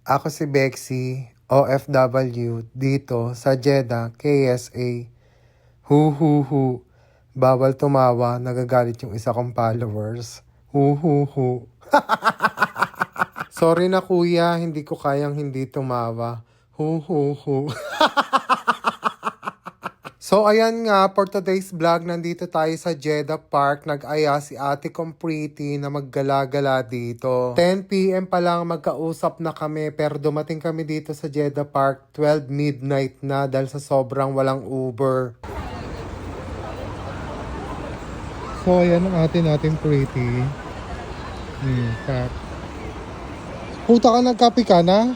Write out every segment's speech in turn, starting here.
Ako si Bexy, OFW, dito sa Jeddah, KSA. Hu hu hu. Bawal tumawa, nagagalit yung isa kong followers. Hu hu hu. Sorry na kuya, hindi ko kayang hindi tumawa. Hu hu hu. So ayan nga, for today's vlog, nandito tayo sa Jeddah Park. Nag-aya si ate kong Pretty na maggala-gala dito. 10 PM pa lang magkausap na kami, pero dumating kami dito sa Jeddah Park 12 midnight na dahil sa sobrang walang Uber. So ayan ang natin Pretty. Puta ka, nagkape ka na?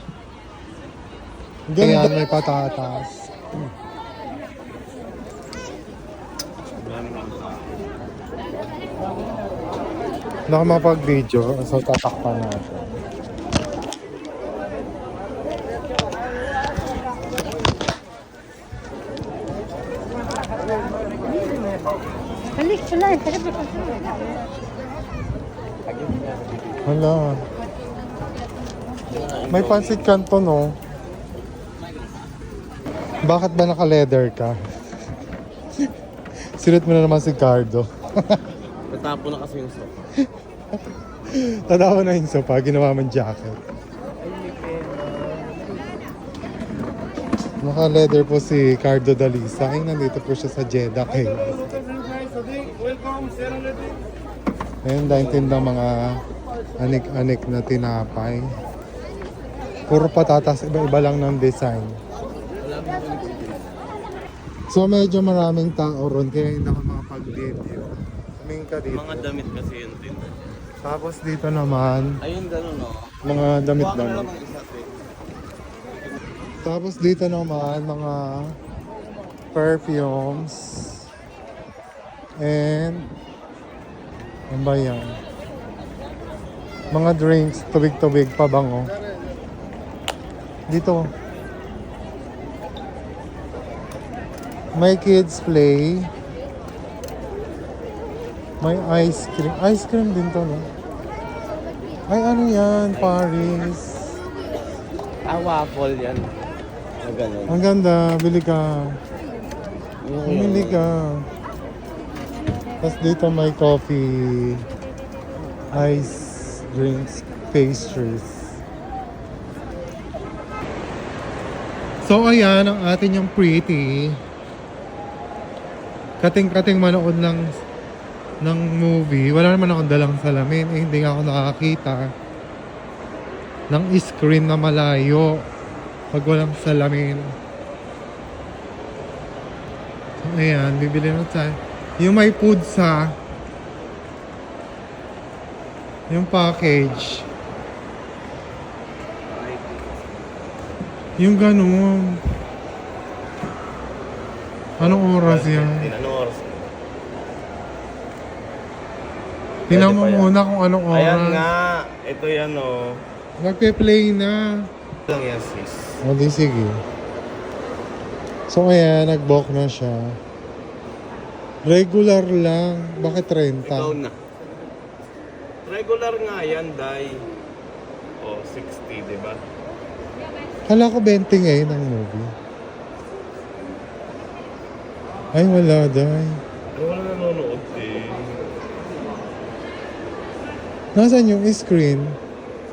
Ayan, may patatas. Hindi ako makapag-video, so tatakpan natin. خليك في اللاين تقدر Hala. May pansit canton, no? Bakit ba naka-leather ka? Sirit mo na naman si Cardo. Natapo na kasi yung sofa. Tatawa na yung sopa, ginawa mong jacket. Naka-leather po si Cardo Dalisa. Ay, nandito po siya sa Jeddah Cave. Ayun, dahil tindang mga anik-anik na tinapay. Puro patatas, iba-iba lang ng design. So medyo maraming tao ron, kaya hindi ako makapag-video. Tumingin ka dito. Mga damit kasi yun din. Tapos dito naman, Ayun, gano'n, no? mga damit-damit. Lang ang isa, te. Tapos dito naman, mga perfumes. And, ano ba yan? Mga drinks, tubig-tubig, pabango. Dito. May kids play. May ice cream. Ice cream din to, no? Ay, ano yan? Paris. Waffle yan. Na gano'n. Ang ganda. Bili ka. Bumili ka. Tapos dito may coffee, ice drinks, pastries. So ayan ang atin yung Pretty. Kating-kating manood ng movie. Wala naman akong dalang salamin. Hindi nga ako nakakita ng screen na malayo pag walang salamin. So ayan, bibili na tayo. Yung may food sa yung package. Yung ganun. Anong oras yan? Anong oras? Tingnan mo Pwede pa yan. muna kung anong oras. Ayan nga. Ito yan, oh. Nagpe-play na. Lang yan, sis. O di sige. So ayan, nag-book na siya. Regular lang. Bakit 30? Ikaw na. Regular nga yan, Day. Oh, 60, di ba? Kala ko 20 ngayon ang movie. Ay, wala, day. Ano wala nanonood, eh? Nasaan yung screen?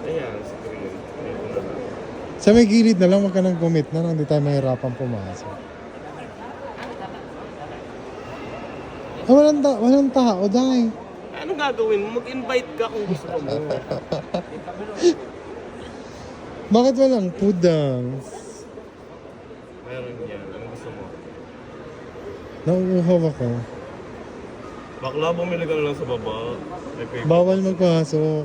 Ayan, screen. Ito na. Sa may gilid na lang, wag ka nang gumit na lang. Hindi tayo mahirapan pumasok. Ah, walang tao, day. Ano gagawin mo? Mag-invite ka kung gusto mo. Bakit walang food dance? Meron yan. Ano gusto mo? Nauuhaw ako. Bakla, bumili ka na lang sa baba. May paper. Bawal magpasok.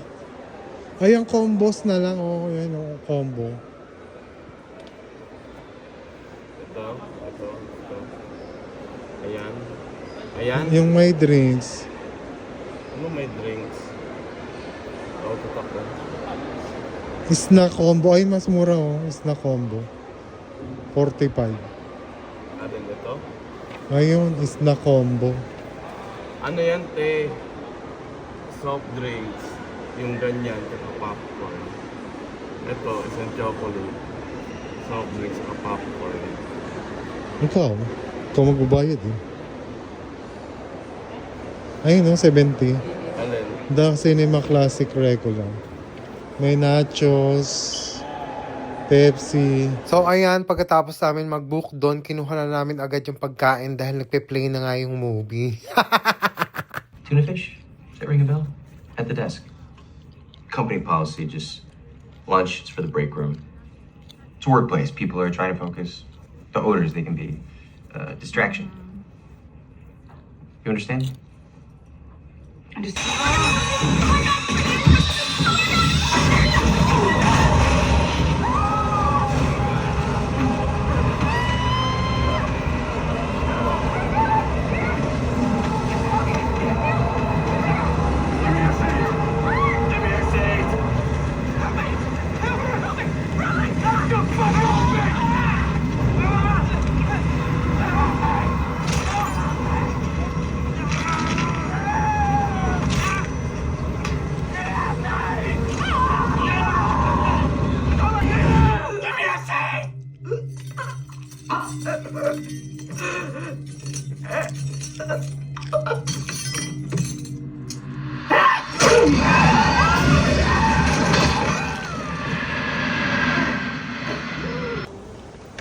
Ay, ang combos na lang. Oh, yan yung combo. Ito. Ayan. Ayan. Yung may drinks. Ano may drinks? Oo, tutak ko. Snack combo. Ay, mas mura oh. Snack combo. 45. Alin ito? Ayun, snack combo. Ano yan, te? Soft drinks. Yung ganyan, tsaka popcorn. Ito, isang chocolate. Soft drinks, saka popcorn. Ikaw magbabayad eh. Ayun no, 70. Alin? The Cinema Classic regular. May nachos, Pepsi. So ayan, pagkatapos namin mag-book doon, kinuha na namin agad yung pagkain dahil nagpe-play na nga yung movie. Tuna fish? Does that ring a bell? At the desk. Company policy, just lunch, it's for the break room. It's a workplace. People are trying to focus. The odors, they can be distraction. You understand?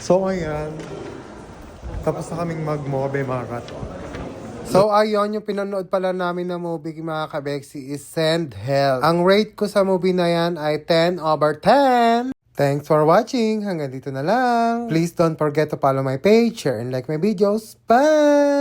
So ayan, tapos na kaming mag-movie marathon. So ayun, yung pinanood pala namin na movie mga kabeksi is Send Hell. Ang rate ko sa movie na yan ay 10/10. Thanks for watching. Hanggang dito na lang. Please don't forget to follow my page, share and like my videos. Bye!